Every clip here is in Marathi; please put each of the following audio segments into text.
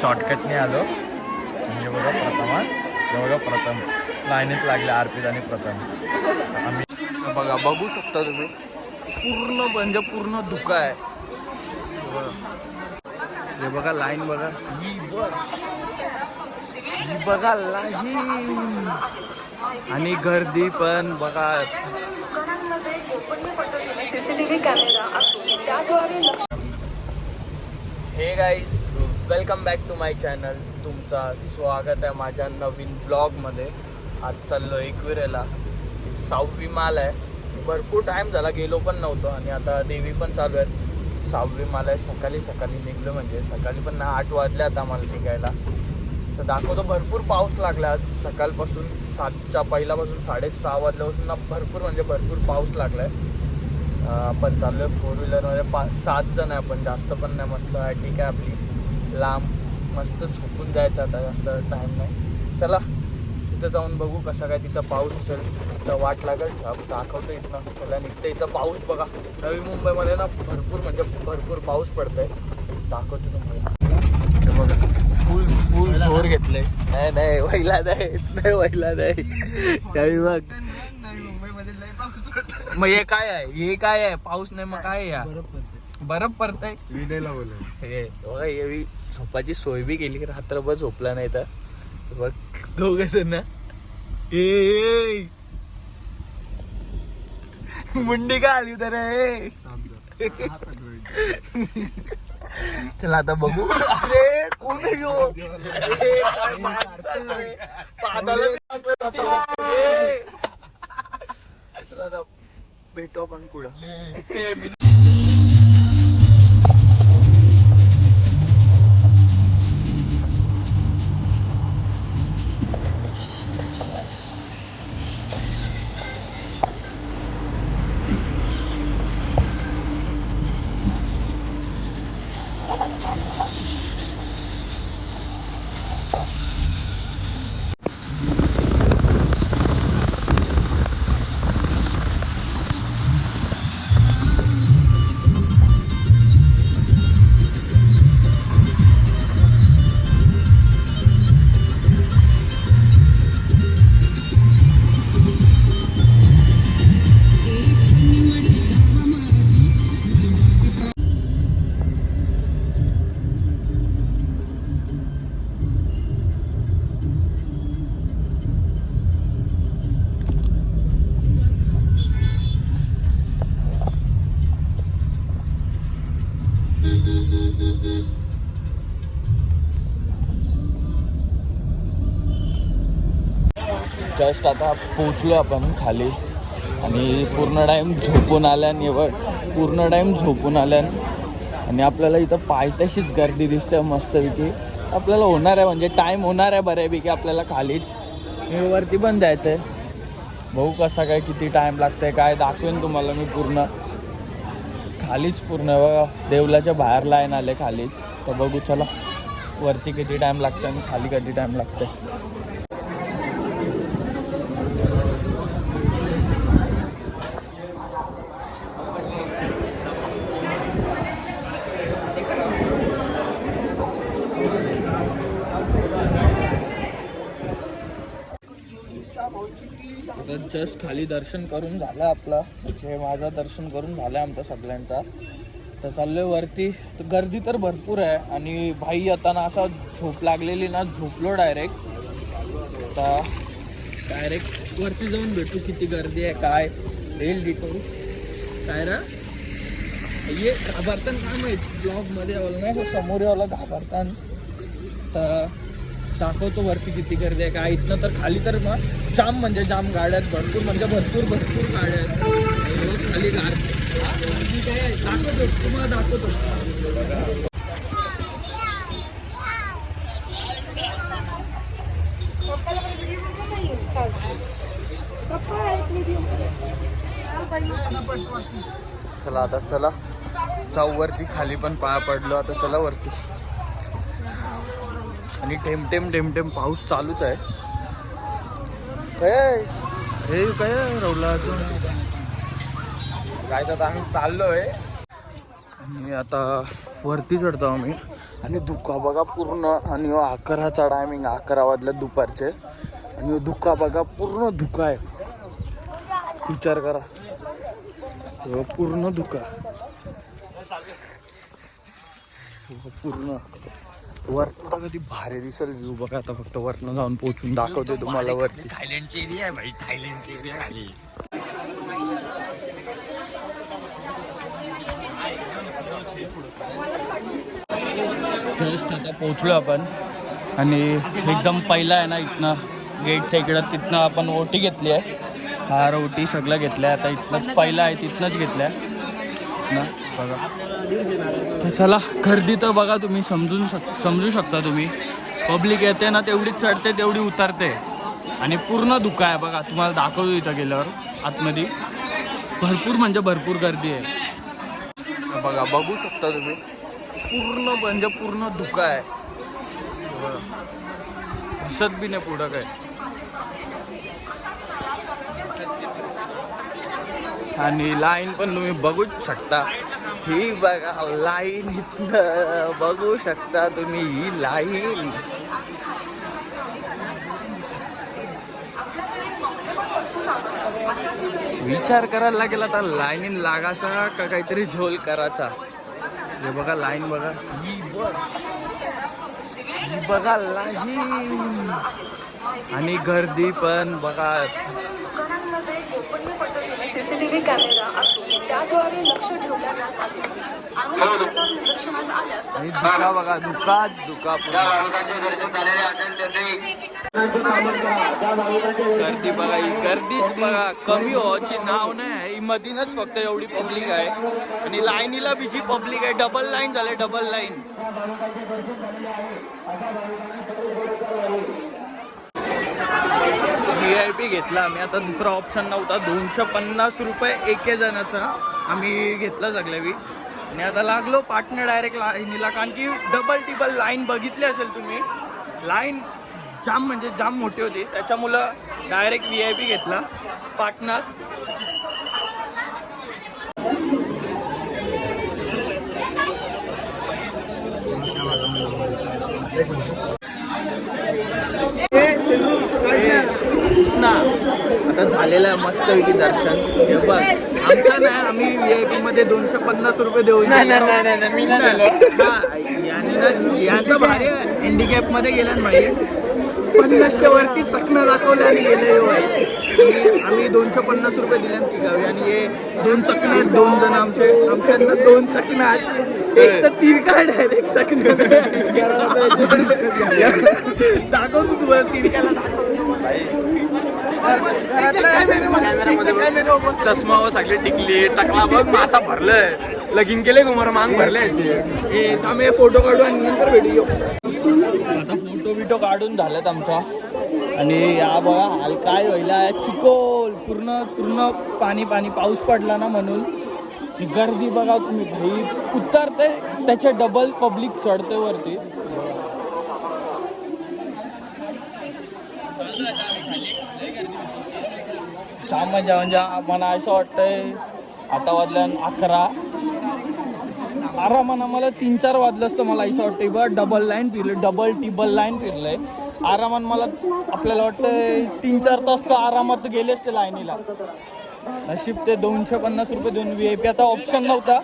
शॉर्टकटने आलो. म्हणजे बघा प्रथमा, हे बघा प्रथम लाईनीच लागले अर्पित आणि प्रथम. आम्ही बघा बघू शकता तुम्ही पूर्ण म्हणजे पूर्ण धुका आहे. हे बघा लाईन बघा, ही बघा लाईन आणि गर्दी पण बघा. Hey guys, welcome back to my channel. तुमचा स्वागत आहे माझ्या नवीन ब्लॉगमध्ये. आज चाललो एकविरेला. 6वी माल आहे. भरपूर टाईम झाला गेलो पण नव्हतो आणि आता देवी पण चालू आहेत. 6वी माल आहे. सकाळी निघलो म्हणजे सकाळी पण 8 वाजले आता आम्हाला निघायला. तर दाखवतो भरपूर पाऊस लागला आज सकाळपासून. 7च्या पहिल्यापासून 6:30 वाजल्यापासून ना भरपूर म्हणजे भरपूर पाऊस लागला आहे. आपण चाललो आहे 4 व्हीलरमध्ये. 7 जण आहे आपण, जास्त पण नाही. मस्त आहे, ठीक आहे आपली लांब मस्त झोपून जायचं आता, जास्त टाईम नाही. चला तिथं जाऊन बघू कसा काय तिथं पाऊस असेल. तर वाट लागेल दाखवतो इथनं. त्याला निघतं इथं पाऊस बघा. नवी मुंबईमध्ये ना भरपूर म्हणजे भरपूर पाऊस पडतंय. दाखवतो तुम्हाला. बघा फुल जोर घेतले. नाही व्हायला नाही त्यावेळी बघ. मग हे काय आहे पाऊस नाही मग काय या बरफ पडतंय. हे बघा हे झोपाची सोय बी केली, रात्रभर झोपला नाही तर बघ दोघ ना. मुंडी का आली तर चला आता बघू. अरे कोण घेऊ भेटू आपण पुढं. जस्ट आता पोचलो आपण खाली आणि पूर्ण टाईम झोपून आल्यान आणि आपल्याला इथं पायथ्याशीच गर्दी दिसते मस्तपैकी. आपल्याला होणार आहे म्हणजे टाईम होणार आहे बऱ्यापैकी आपल्याला खालीच. वरती पण जायचं आहे. बघू कसा काय किती टाईम लागतंय काय दाखवेन तुम्हाला मी. पूर्ण खालीच पूर्ण बघा देवलाच्या बाहेर लाईन आले खालीच. तर बघू चला वरती किती टाईम लागतं आणि खाली किती टाईम लागतंय. आता जस्ट खाली दर्शन करून झालं आपलं. म्हणजे माझं दर्शन करून झालं आमचा सगळ्यांचा. तर चाललोय वरती. तर गर्दी तर भरपूर आहे आणि भाई आता ना असा झोप लागलेली ना, झोपलो डायरेक्ट. आता डायरेक्ट वरती जाऊन भेटू किती गर्दी आहे काय येईल डिटेल काय ना. ये घाबरतान काय माहीत ब्लॉगमध्ये यावं ना समोर यावं घाबरतान. तर दाखवतो वरती किती गर्दी आहे काय. इथनं तर खाली तर मग जाम म्हणजे जाम गाड्या आहेत. भरपूर म्हणजे भरपूर गाड्या आहेत खाली. दाखवतो तुम्हाला दाखवतो. चला आता चला जाऊ वरती. खाली पण पाया पडलो आता. चला वरती. आणि टेम पाऊस चालूच आहे. काय रवला काय तर आम्ही चाललोय आणि आता वरती चढतो आम्ही आणि धुका बघा पूर्ण. आणि 11चा टायमिंग, 11 वाजल्या दुपारचे आणि धुका बघा पूर्ण धुका आहे. विचार करा, पूर्ण धुका पूर्ण. वरनं बघा ती भारी दिसेल व्ह्यू बघा. आता फक्त वरनं जाऊन पोहोचून दाखवते तुम्हाला वरती. थायलंडची एरिया आहे भाई, थायलंडची एरिया खाली. जस्ट आता पोहोचलो आपण आणि एकदम पहिला आहे ना इथनं गेटच्या इकडं, तिथनं आपण ओटी घेतली आहे. हार ओटी सगळं घेतलं आहे. आता इथनंच पहिला आहे, तिथनंच घेतलं आहे ना बघा. तर चला, गर्दी तर बघा तुम्ही समजू शकता तुम्ही. पब्लिक येते ना तेवढीच चढते तेवढी उतरते आणि पूर्ण धुका आहे बघा. तुम्हाला दाखवतो इथं गेल्यावर आतमध्ये भरपूर म्हणजे भरपूर गर्दी आहे बघा. बघू शकता तुम्ही, पूर्ण म्हणजे पूर्ण धुका आहे. दिसत बी नाही पुढं काय. आणि लाईन पण तुम्ही बघूच शकता. ही बघा लाईन, इथनं बघू शकता तुम्ही ही लाईन. विचार करायला लागेल आता लाईनीन लागायचा का काहीतरी झोल करायचा. हे बघा लाईन बघा, ही बघा लाईन. आणि गर्दी पण बघा. सीसीटीव्ही कॅमेरा असून त्याद्वारे लक्ष ठेवल्या जात आहे. आणि धुका बघा, धुकाच धुका. गर्दी बघा, ही गर्दीच बघा, कमी व्हायची नाव नाही. ही मधीनच फक्त एवढी पब्लिक आहे आणि लाईनीला बीजी पब्लिक आहे. डबल लाईन झाले, डबल लाईन. VIP घेतला आम्ही. आता दुसरा ऑप्शन नव्हता. 250 रुपये एके जणाचा आम्ही घेतला सगळ्यावी. आणि आता लागलो पाटणं डायरेक्ट लाईनीला, कारण की डबल टिबल लाईन बघितली असेल तुम्ही. लाईन जाम म्हणजे जाम मोठी होती, त्याच्यामुळं डायरेक्ट VIP घेतला पाटणात. ना आता झालेलं आहे मस्तपैकी दर्शन. हे बघ, आमचा नाही, आम्ही VIP मध्ये 250 रुपये देऊ. नाही मी नाही झालो. यांचं भारी हँडिकॅप मध्ये गेला भाई. 50 वरती चकणं दाखवलं आणि गेले. आम्ही 250 रुपये दिले ती गावी. आणि हे 2 चकणं आहेत, 2 जण आमच्याकडनं 2 चकणं आहेत. एक तर तिरका आहे डायरेक्ट चकणं. दाखवतो तुम्हाला तिरक्याला दाखवतो. चष्मा व सगळे टिकली टाकला बघ, माता भरलंय. लगीन केले कुमार मांग भरले. आम्ही फोटो काढू आणि नंतर भेटू. आता फोटो बिटो काढून झालेत आमचा. आणि या बघा हाल काय व्हायला, चिकोल पूर्ण पूर्ण पाणी पाणी. पाऊस पडला ना म्हणून गर्दी बघा तुम्ही भाई. उतरते त्याच्या डबल पब्लिक चढते वरती. छान मजा. म्हणजे मला असं वाटतंय आता वाजल्या 11. आरामानं मला 3-4 वाजलं असतं. मला असं वाटतंय बघ, डबल लाईन फिरलं, डबल टिबल लाईन फिरलंय आरामानं. मला आपल्याला वाटतंय 3-4 तास तर आरामात गेले असते लाईनीला. नशीब ते 250 रुपये देऊन VIP. आता ऑप्शन नव्हता.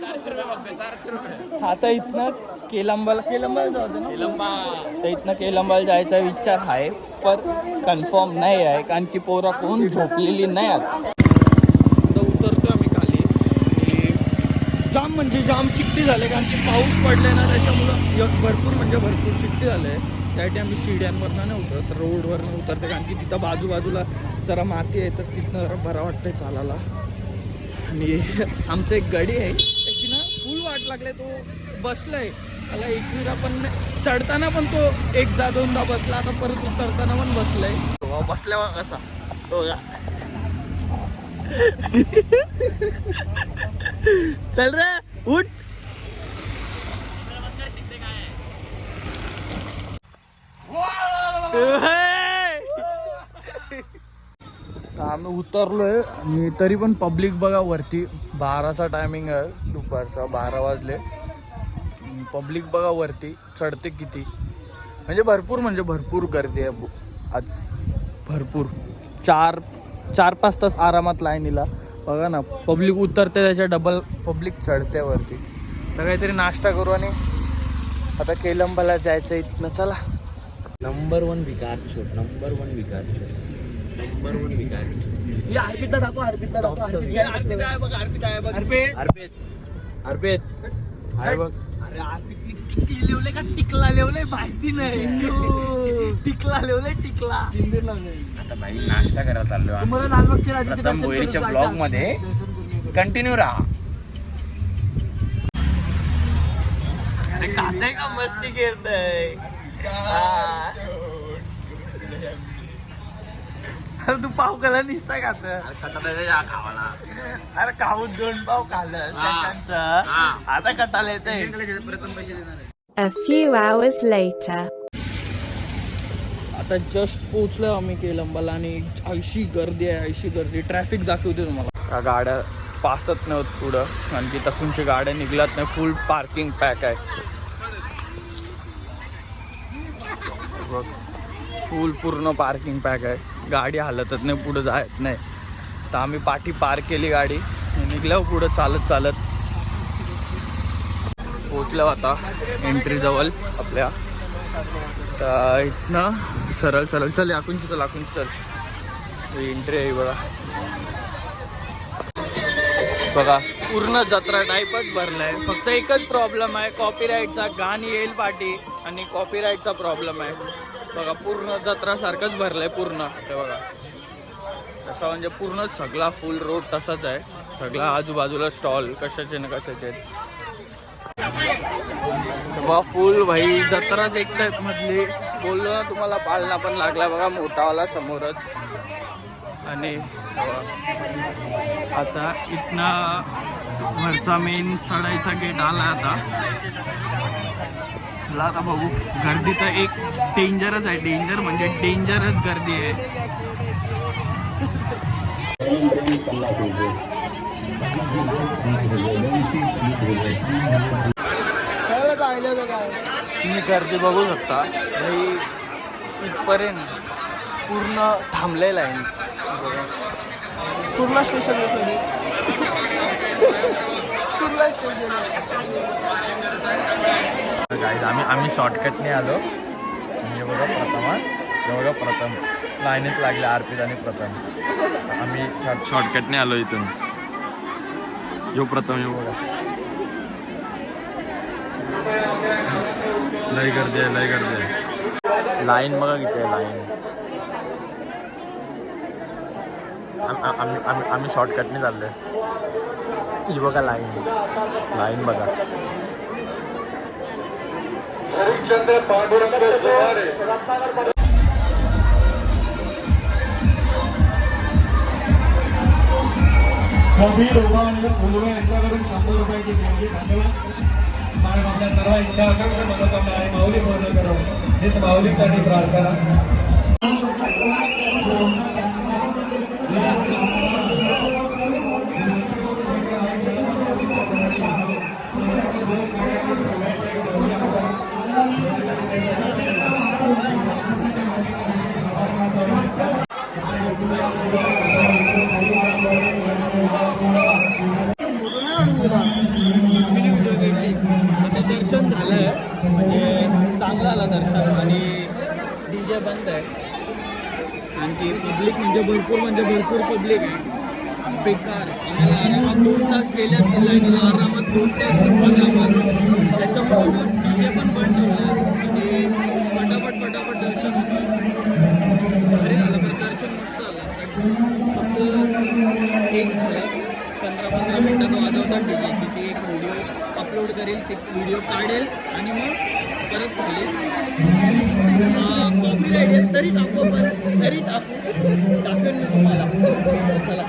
आता इथनं केलंबाला जायचं ना, तर इथनं केलंबाला जायचा विचार आहे, पण कन्फर्म नाही आहे, कारण की पोरा कोण झोपलेली नाही. आता उतरतो आम्ही खाली. जाम म्हणजे जाम चिकटी झाले, कारण की पाऊस पडलाय ना, त्याच्यामुळं भरपूर म्हणजे भरपूर चिकटी झालंय. त्यासाठी आम्ही शिड्यांवरनं नाही उतरत, रोडवरनं उतरते, कारण की तिथं बाजूबाजूला जरा माती आहे, तर तिथनं जरा बरं वाटतंय चालायला. आणि आमचं एक गाडी आहे, त्याची ना फुल वाट लागले. तो बसलाय मला एकविरा, पण चढताना पण तो 1-2दा बसला. आता परत उतरताना पण बसलाय. बसल्या कसा तो चल रे उठ. आम्ही उतरलोय आणि तरी पण पब्लिक बघा वरती. 12चा टायमिंग आहे दुपारचा, 12 वाजले. पब्लिक बघा वरती चढते किती, म्हणजे भरपूर गर्दी आहे आज. भरपूर 4-5 तास आरामात लाईनीला बघा ना. पब्लिक उतरते त्याच्या डबल पब्लिक चढते वरती. तर काहीतरी नाश्ता करू आणि आता केलंबाला जायचं इथनं. चला. नंबर 1 विकार छोट. या अर्पितला दाखव. अर्पित आहे बघ. अरे अर्पितने किती लिवले का टिकला लिवले माहिती नाही. टिकला लिवले टिकला. आता भाई नाश्ता करायला चाललो. तुम्हाला लालबागच्या राजाचे प्रथम दर्शन भोईरच्या करून ब्लॉग जायचं मध्ये असेल. कंटिन्यू राहा. अरे खाते का मस्ती करतय. अरे तू पाव खाला निसता खात. खावाला अरे खाऊन 2 पाव खाल्लं त्याच्याचं. आता कटाला येतंय. A few hours later. आता जस्ट पोहोचलो आम्ही केलंबाला आणि अशी गर्दी. ट्रॅफिक दाखवते तुम्हाला. त्या गाड्या पासत नव्हत पुढं, आणखी तकुंशी गाड्या निघलात नाही. फुल पार्किंग पॅक आहे. फुल पूर्ण पार्किंग पॅक आहे. गाडी हालतच नाही, पुढं जायत नाही. तर आम्ही पाठी पार्क केली गाडी, निघलो पुढं चालत. पोचलो आता एंट्री जवळ आपल्या. तर इथनं सरळ चल आकुंची चल. एंट्री आहे बघा पूर्ण जत्रा टाईपच भरलाय. फक्त एकच प्रॉब्लेम आहे कॉपीराईटचा. गाण येईल पाठी आणि कॉपीराईटचा प्रॉब्लेम आहे. बघा पूर्ण जत्रा सारखंच भरलंय पूर्ण. ते बघा तसा म्हणजे पूर्ण सगळा फुल रोड तसाच आहे. सगळा आजूबाजूला स्टॉल कशाचे ना कशाचे. बघा फुल भाई जत्राच एक टाईप मधली. बोललो ना तुम्हाला पालना पण लागला बघा मोठावाला समोरच. आणि आता इथनं वरचा मेन चढायचा गेट आला. आता बघू. गर्दी तर एक डेंजरच आहे. डेंजर म्हणजे डेंजरच गर्दी आहे. तुम्ही गर्दी बघू शकता भाई. इथपर्यंत पूर्ण थांबलेला आहे. पूर्ण स्टेशन गाईज आम्ही शॉर्टकटने आलो. हे बघा प्रथम लाईनच लागल्या. अर्पित आणि प्रथम. आम्ही शॉर्टकटने आलो इथून. यो प्रथम यो बघा. लय गर्दी आहे. लाईन बघा किती आहे लाईन. आम्ही शॉर्टकटने चाललोय. ही बघा लाईन बघा. हरिश्चंद्र पांडुरंग जोहारे. कबीर उभा आणि मुलगा यांच्याकडून 100 रुपयाची देणगी. धन्यवाद साहेब. आपल्या सर्व इच्छा आकांक्षा मनोकामना आहे माऊली पूर्ण करो. हेच माऊलीसाठी प्रार्थना. दर्शन झालंय म्हणजे चांगलं आलं दर्शन. आणि DJ बंद आहे. आणखी पब्लिक म्हणजे भरपूर पब्लिक आहे. बेकार. आम्हाला आरामात 2 तास गेले असतील लाईनीला. आरामात 2 तास आरामात. त्याच्यामुळे DJ पण बंद ठेवलं आणि फटाफट दर्शन होतं. भारी झालं. पण दर्शन मस्त आलं. फक्त एक झलक 15 मिनिटात वाजवतात डीजेची. ती एक व्हिडिओ अपलोड करेल. ती व्हिडिओ काढेल आणि मग परत घालेल. कॉपीराईट येईल तरी टाकू. टाकेल मी तुम्हाला. चला.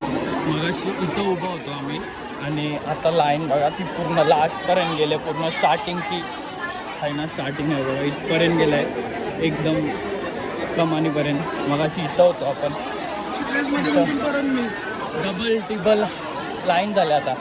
मगाशी इथं उभं होतो आम्ही आणि आता लाईन बघा ती पूर्ण लास्टपर्यंत गेले, पूर्ण स्टार्टिंगची आहे ना, स्टार्टिंग आहे बघा इथपर्यंत गेलं आहे एकदम कमानीपर्यंत. मगाशी इथं होतो आपण, डबल टिबल लाईन झाल्या आता.